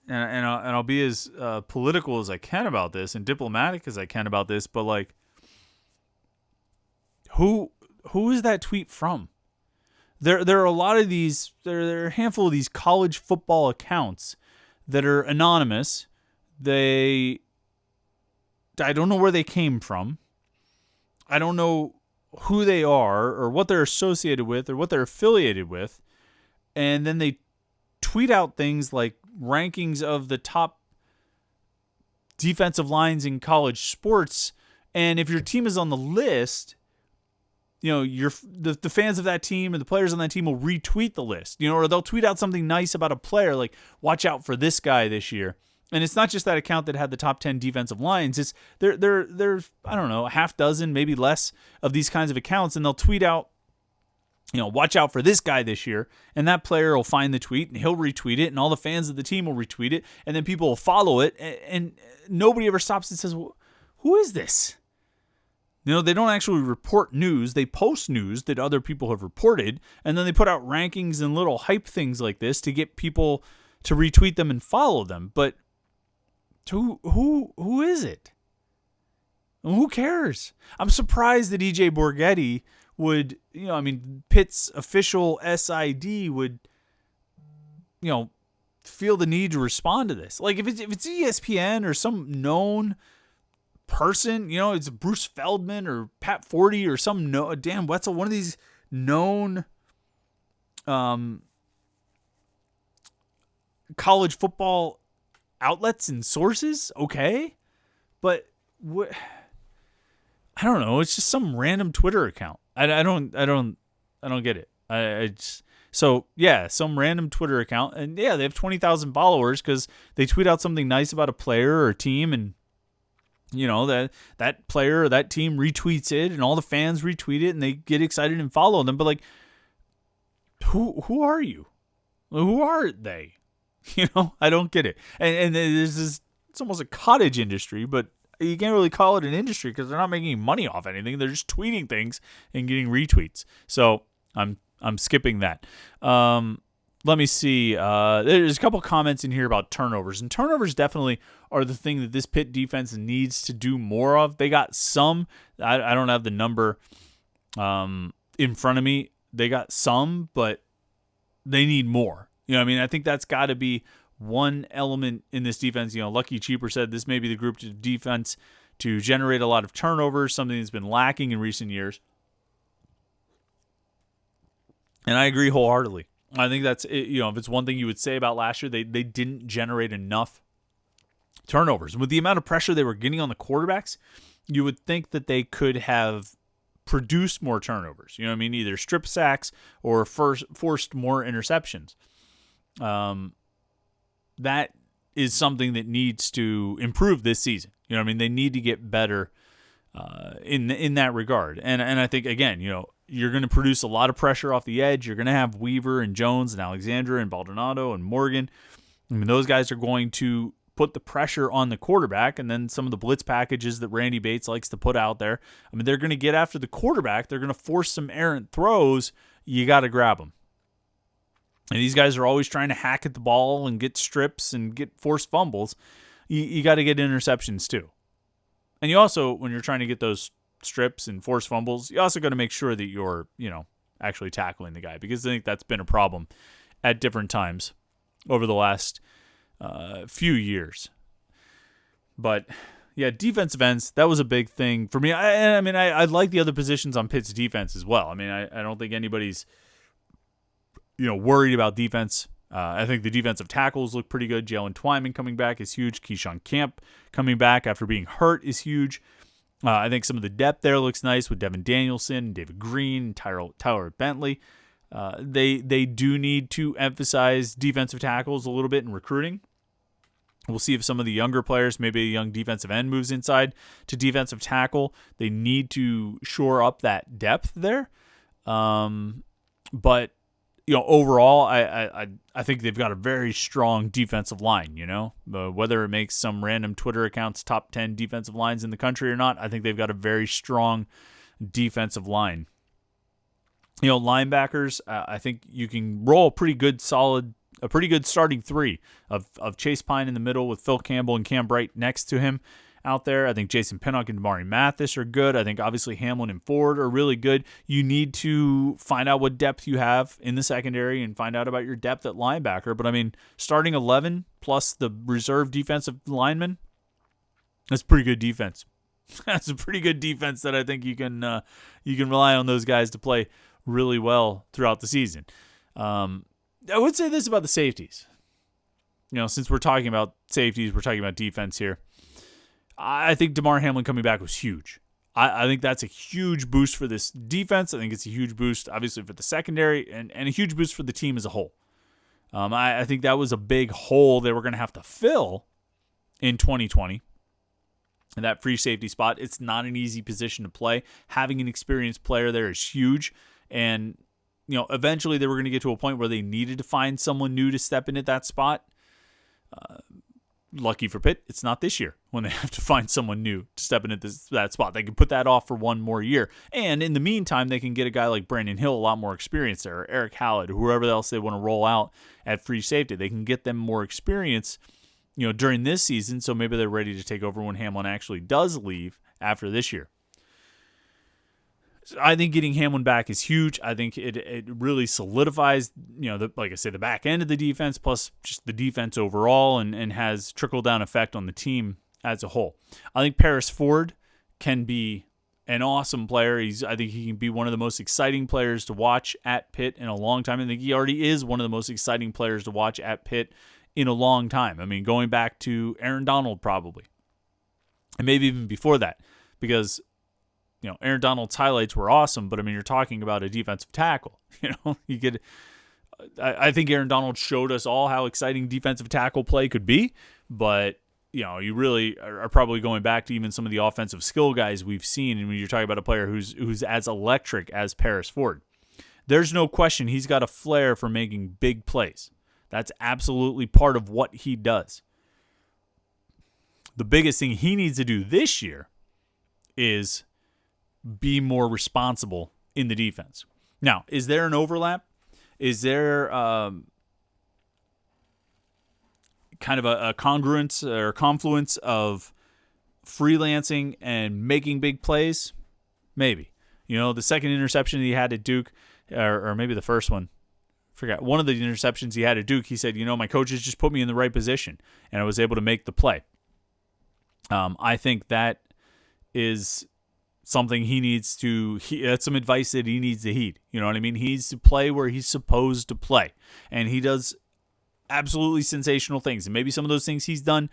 And I'll be as political as I can about this and diplomatic as I can about this, but who is that tweet from? There are a lot of these. There are a handful of these college football accounts that are anonymous. I don't know where they came from. I don't know who they are or what they're associated with or what they're affiliated with, and then they tweet out things like rankings of the top defensive lines in college sports, and if your team is on the list, the fans of that team and the players on that team will retweet the list, or they'll tweet out something nice about a player, like watch out for this guy this year. And it's not just that account that had the top 10 defensive lines. It's there's I don't know, a half dozen, maybe less, of these kinds of accounts, and they'll tweet out, watch out for this guy this year, and that player will find the tweet and he'll retweet it, and all the fans of the team will retweet it, and then people will follow it, and nobody ever stops and says, well, who is this? They don't actually report news. They post news that other people have reported, and then they put out rankings and little hype things like this to get people to retweet them and follow them. But who is it? Who cares? I'm surprised that EJ Borghetti would, Pitt's official SID would, feel the need to respond to this. Like if it's ESPN or some known person, it's Bruce Feldman or Pat Forty or some Dan Wetzel, one of these known college football outlets and sources, okay, but what? I don't know. It's just some random Twitter account. I don't get it. Some random Twitter account, and they have 20,000 followers because they tweet out something nice about a player or a team, and that player or that team retweets it, and all the fans retweet it, and they get excited and follow them. But like, who are you? Who are they? I don't get it. And there's this, it's almost a cottage industry, but you can't really call it an industry because they're not making money off anything. They're just tweeting things and getting retweets. So I'm skipping that. Let me see. There's a couple comments in here about turnovers, and turnovers definitely are the thing that this Pitt defense needs to do more of. They got some. I don't have the number in front of me. They got some, but they need more. I think that's got to be one element in this defense. Lucky Cheaper said this may be the group to defense to generate a lot of turnovers, something that's been lacking in recent years. And I agree wholeheartedly. I think that's, if it's one thing you would say about last year, they didn't generate enough turnovers. And with the amount of pressure they were getting on the quarterbacks, you would think that they could have produced more turnovers. Either strip sacks or forced more interceptions. That is something that needs to improve this season. They need to get better in that regard. And I think, again, you're going to produce a lot of pressure off the edge. You're going to have Weaver and Jones and Alexandra and Baldonado and Morgan. Those guys are going to put the pressure on the quarterback, and then some of the blitz packages that Randy Bates likes to put out there. They're going to get after the quarterback. They're going to force some errant throws. You got to grab them. And these guys are always trying to hack at the ball and get strips and get forced fumbles. You got to get interceptions too. And you also, when you're trying to get those strips and forced fumbles, you also got to make sure that you're, actually tackling the guy, because I think that's been a problem at different times over the last few years. But yeah, defensive ends, that was a big thing for me. I like the other positions on Pitt's defense as well. I don't think anybody's worried about defense. I think the defensive tackles look pretty good. Jalen Twyman coming back is huge. Keyshawn Camp coming back after being hurt is huge. I think some of the depth there looks nice with Devin Danielson, David Green, Tyler Bentley. They do need to emphasize defensive tackles a little bit in recruiting. We'll see if some of the younger players, maybe a young defensive end moves inside to defensive tackle. They need to shore up that depth there. But overall, I think they've got a very strong defensive line, whether it makes some random Twitter accounts top 10 defensive lines in the country or not, I think they've got a very strong defensive line. Linebackers, I think you can roll a pretty good starting three of Chase Pine in the middle with Phil Campbell and Cam Bright next to him out there. I think Jason Pinnock and Damari Mathis are good. I think obviously Hamlin and Ford are really good. You need to find out what depth you have in the secondary and find out about your depth at linebacker. But starting 11 plus the reserve defensive lineman, that's pretty good defense. That's a pretty good defense that I think you can rely on those guys to play really well throughout the season. I would say this about the safeties. Since we're talking about safeties, we're talking about defense here. I think Damar Hamlin coming back was huge. I think that's a huge boost for this defense. I think it's a huge boost, obviously, for the secondary and a huge boost for the team as a whole. I think that was a big hole they were going to have to fill in 2020. And that free safety spot, it's not an easy position to play. Having an experienced player there is huge. And, eventually they were going to get to a point where they needed to find someone new to step in at that spot. Lucky for Pitt, it's not this year when they have to find someone new to step in at that spot. They can put that off for one more year. And in the meantime, they can get a guy like Brandon Hill, a lot more experience there, or Eric Hallett, whoever else they want to roll out at free safety. They can get them more experience, during this season, so maybe they're ready to take over when Hamlin actually does leave after this year. So I think getting Hamlin back is huge. I think it really solidifies, like I say, the back end of the defense, plus just the defense overall, and has trickle-down effect on the team as a whole. I think Paris Ford can be an awesome player. I think he can be one of the most exciting players to watch at Pitt in a long time. I think he already is one of the most exciting players to watch at Pitt in a long time. I mean, going back to Aaron Donald probably, and maybe even before that, because Aaron Donald's highlights were awesome, but I mean, you're talking about a defensive tackle. You could. I think Aaron Donald showed us all how exciting defensive tackle play could be, but you really are probably going back to even some of the offensive skill guys we've seen, and when you're talking about a player who's as electric as Paris Ford, there's no question he's got a flair for making big plays. That's absolutely part of what he does. The biggest thing he needs to do this year is be more responsible in the defense. Now, is there an overlap? Is there kind of a congruence or confluence of freelancing and making big plays? Maybe. The second interception he had at Duke, or maybe the first one, forgot. One of the interceptions he had at Duke, he said, my coaches just put me in the right position, and I was able to make the play. I think that is something he needs to, that's some advice that he needs to heed. You know what I mean? He needs to play where he's supposed to play. And he does absolutely sensational things. And maybe some of those things he's done,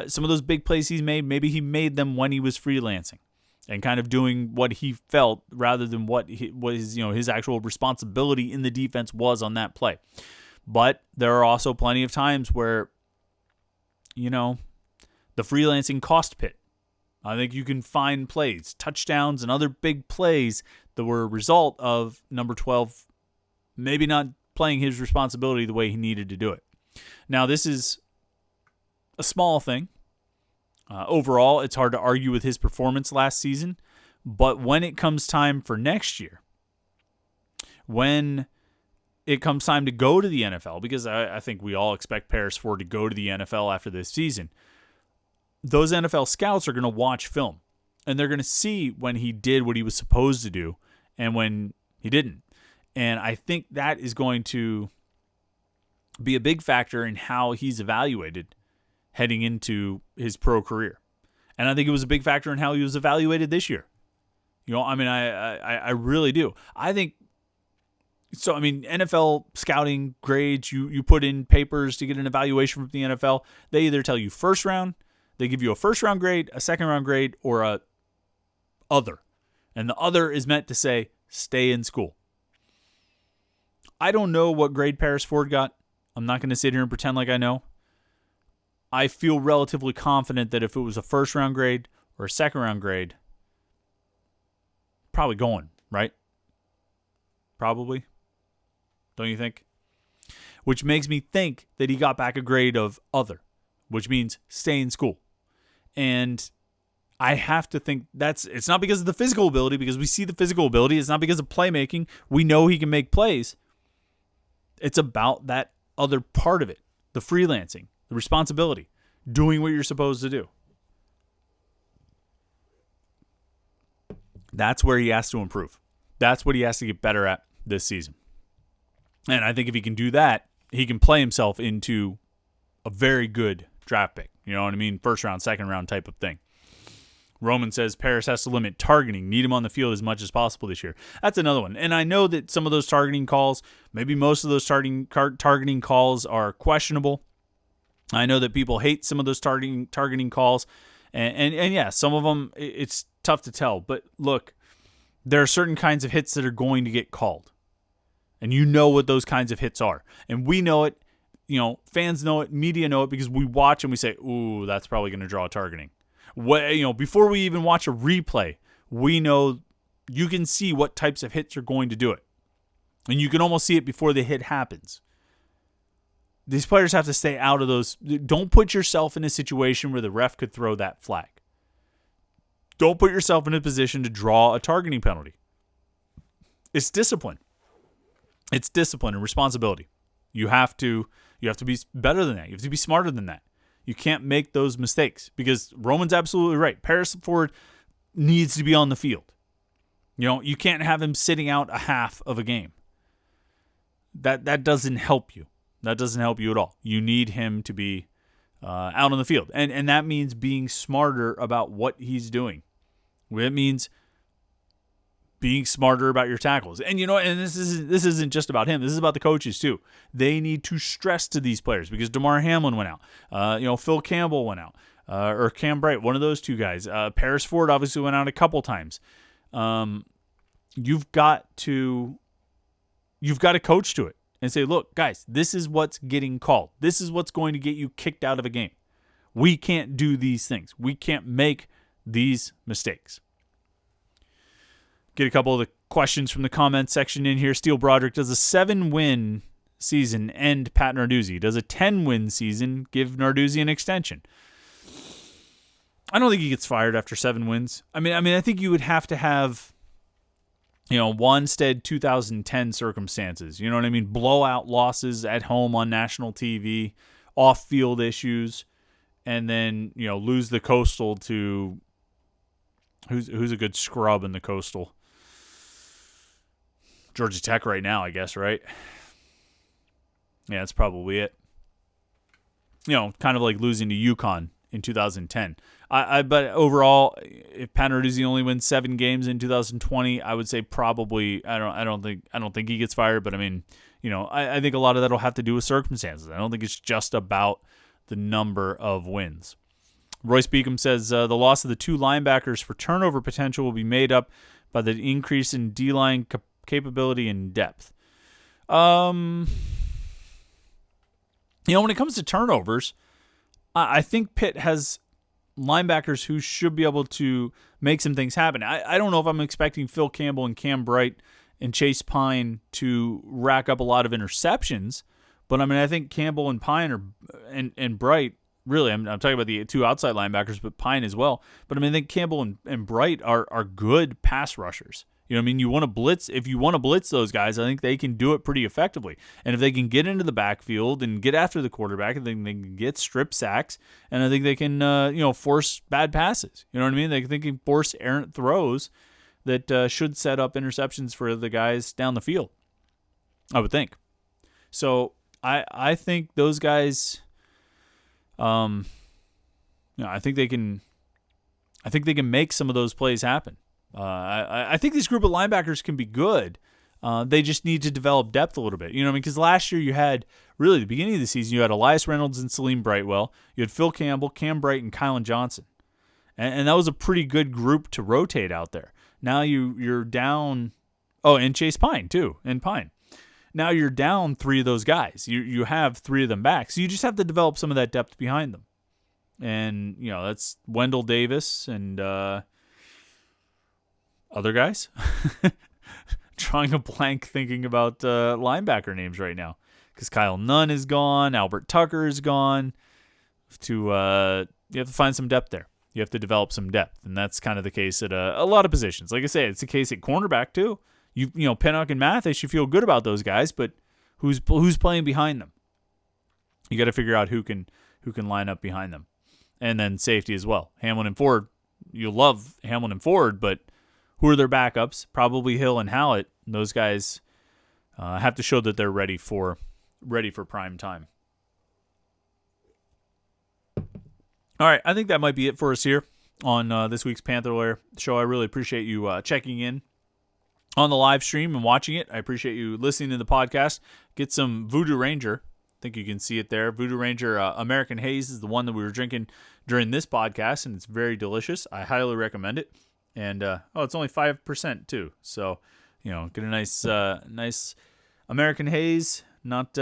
some of those big plays he's made, maybe he made them when he was freelancing and kind of doing what he felt rather than what was his actual responsibility in the defense was on that play. But there are also plenty of times where, the freelancing cost Pitt. I think you can find plays, touchdowns, and other big plays that were a result of number 12 maybe not playing his responsibility the way he needed to do it. Now, this is a small thing. Overall, it's hard to argue with his performance last season, but when it comes time for next year, when it comes time to go to the NFL, because I think we all expect Paris Ford to go to the NFL after this season, those NFL scouts are going to watch film, and they're going to see when he did what he was supposed to do and when he didn't. And I think that is going to be a big factor in how he's evaluated heading into his pro career. And I think it was a big factor in how he was evaluated this year. I really do. I think so. I mean, NFL scouting grades, you put in papers to get an evaluation from the NFL. They either tell you first round, they give you a first round grade, a second round grade, or a other. And the other is meant to say, stay in school. I don't know what grade Paris Ford got. I'm not going to sit here and pretend like I know. I feel relatively confident that if it was a first round grade or a second round grade, probably going, right? Probably. Don't you think? Which makes me think that he got back a grade of other, which means stay in school. And I have to think it's not because of the physical ability, because we see the physical ability. It's not because of playmaking. We know he can make plays. It's about that other part of it, the freelancing, the responsibility, doing what you're supposed to do. That's where he has to improve. That's what he has to get better at this season. And I think if he can do that, he can play himself into a very good draft pick. You know what I mean? First round, second round type of thing. Roman says Paris has to limit targeting, need him on the field as much as possible this year. That's another one. And I know that some of those targeting calls, maybe most of those targeting calls are questionable. I know that people hate some of those targeting calls. And yeah, some of them, it's tough to tell. But look, there are certain kinds of hits that are going to get called. And you know what those kinds of hits are. And we know it. Fans know it. Media know it because we watch and we say, ooh, that's probably going to draw targeting. Before we even watch a replay, we know you can see what types of hits are going to do it. And you can almost see it before the hit happens. These players have to stay out of those. Don't put yourself in a situation where the ref could throw that flag. Don't put yourself in a position to draw a targeting penalty. It's discipline. It's discipline and responsibility. You have to be better than that. You have to be smarter than that. You can't make those mistakes because Roman's absolutely right. Paris Ford needs to be on the field. You can't have him sitting out a half of a game. That doesn't help you. That doesn't help you at all. You need him to be out on the field. And that means being smarter about what he's doing. It means being smarter about your tackles. And and this isn't just about him. This is about the coaches too. They need to stress to these players because Damar Hamlin went out. Phil Campbell went out. Or Cam Bright, one of those two guys. Paris Ford obviously went out a couple times. You've got to coach to it and say, look, guys, this is what's getting called. This is what's going to get you kicked out of a game. We can't do these things. We can't make these mistakes. Get a couple of the questions from the comment section in here. Steel Broderick, does a 7-win season end Pat Narduzzi? Does a 10-win season give Narduzzi an extension? I don't think he gets fired after 7 wins. I think you would have to have, Wanstead 2010 circumstances. You know what I mean? Blowout losses at home on national TV, off-field issues, and then, lose the Coastal to who's a good scrub in the Coastal? Georgia Tech right now, I guess, right? Yeah, that's probably it. Kind of like losing to UConn in 2010. But overall, if Pat Narduzzi only wins 7 games in 2020, I would say probably I don't think he gets fired. But I think a lot of that will have to do with circumstances. I don't think it's just about the number of wins. Royce Beacom says the loss of the 2 linebackers for turnover potential will be made up by the increase in D-line capability and depth. When it comes to turnovers, I think Pitt has linebackers who should be able to make some things happen. I don't know if I'm expecting Phil Campbell and Cam Bright and Chase Pine to rack up a lot of interceptions, but I think Campbell and Pine and Bright, really, I'm talking about the 2 outside linebackers, but Pine as well. But I think Campbell and Bright are good pass rushers. You want to blitz. If you want to blitz those guys, I think they can do it pretty effectively. And if they can get into the backfield and get after the quarterback, I think they can get strip sacks, and I think they can, force bad passes. You know what I mean? They can force errant throws that should set up interceptions for the guys down the field, I would think. So I think those guys, I think they can make some of those plays happen. I think this group of linebackers can be good. They just need to develop depth a little bit. Because last year you had, really, the beginning of the season, you had Elias Reynolds and Salim Brightwell. You had Phil Campbell, Cam Bright, and Kylan Johnson. And that was a pretty good group to rotate out there. Now you're down, and Chase Pine, too, and Pine. Now you're down 3 of those guys. You have 3 of them back. So you just have to develop some of that depth behind them. And, that's Wendell Davis and other guys. Drawing a blank thinking about linebacker names right now. Because Kyle Nunn is gone. Albert Tucker is gone. You have to find some depth there. You have to develop some depth. And that's kind of the case at a lot of positions. Like I say, it's the case at cornerback too. Pinnock and Mathis, you feel good about those guys, but who's playing behind them? You got to figure out who can line up behind them. And then safety as well. Hamlin and Ford, you love Hamlin and Ford, but who are their backups? Probably Hill and Hallett. Those guys have to show that they're ready for prime time. All right, I think that might be it for us here on this week's Panther-Lair Show. I really appreciate you checking in on the live stream and watching it. I appreciate you listening to the podcast. Get some Voodoo Ranger. I think you can see it there. Voodoo Ranger American Haze is the one that we were drinking during this podcast, and it's very delicious. I highly recommend it. And it's only 5% too. So, get a nice American haze, not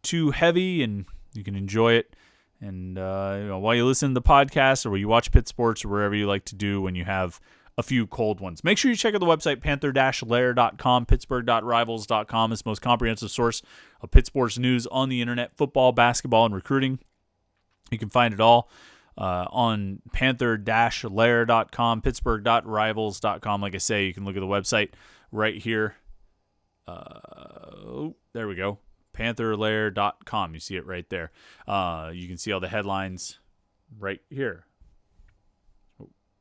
too heavy, and you can enjoy it. And while you listen to the podcast or while you watch Pitt Sports or wherever you like to do when you have a few cold ones. Make sure you check out the website Panther-Lair.com, Pittsburgh.rivals.com. It's the most comprehensive source of Pitt sports news on the internet, football, basketball, and recruiting. You can find it all on Panther-Lair.com, Pittsburgh.rivals.com. Like I say, you can look at the website right here. There we go. Panther-Lair.com. You see it right there. You can see all the headlines right here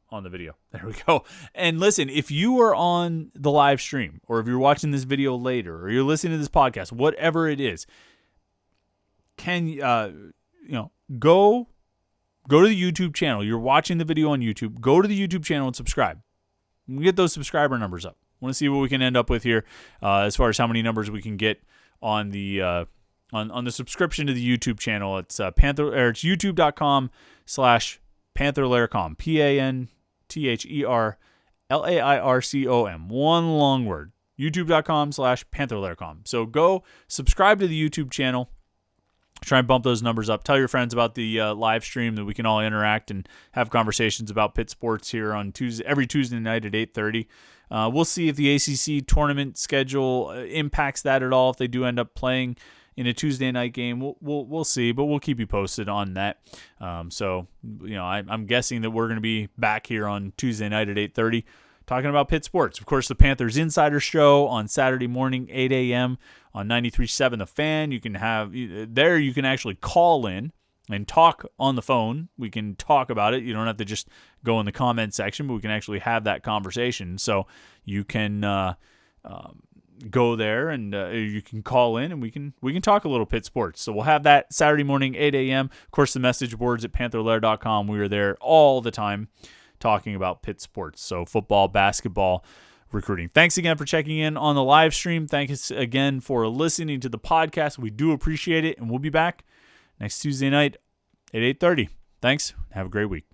on the video. There we go. And listen, if you are on the live stream or if you're watching this video later or you're listening to this podcast, whatever it is, can go to the YouTube channel. You're watching the video on YouTube. Go to the YouTube channel and subscribe. We get those subscriber numbers up. I want to see what we can end up with here as far as how many numbers we can get on the on the subscription to the YouTube channel. It's it's youtube.com/Panther-Lair.com. Panther-Laircom. One long word. youtube.com/Panther-Lair.com. So go subscribe to the YouTube channel. Try and bump those numbers up. Tell your friends about the live stream that we can all interact and have conversations about Pitt sports here on every Tuesday night at 8:30. We'll see if the ACC tournament schedule impacts that at all. If they do end up playing in a Tuesday night game, we'll see, but we'll keep you posted on that. I'm guessing that we're going to be back here on Tuesday night at 8:30 talking about Pitt sports. Of course, the Panthers Insider Show on Saturday morning, 8 a.m. on 93.7 The Fan. You can actually call in and talk on the phone. We can talk about it. You don't have to just go in the comment section, but we can actually have that conversation. So you can go there and you can call in and we can talk a little Pitt sports. So we'll have that Saturday morning, 8 a.m. Of course, the message boards at Panther-Lair.com. We are there all the time talking about Pitt sports. So football, basketball, recruiting. Thanks again for checking in on the live stream. Thanks again for listening to the podcast. We do appreciate it, and we'll be back next Tuesday night at 8:30. Thanks. Have a great week.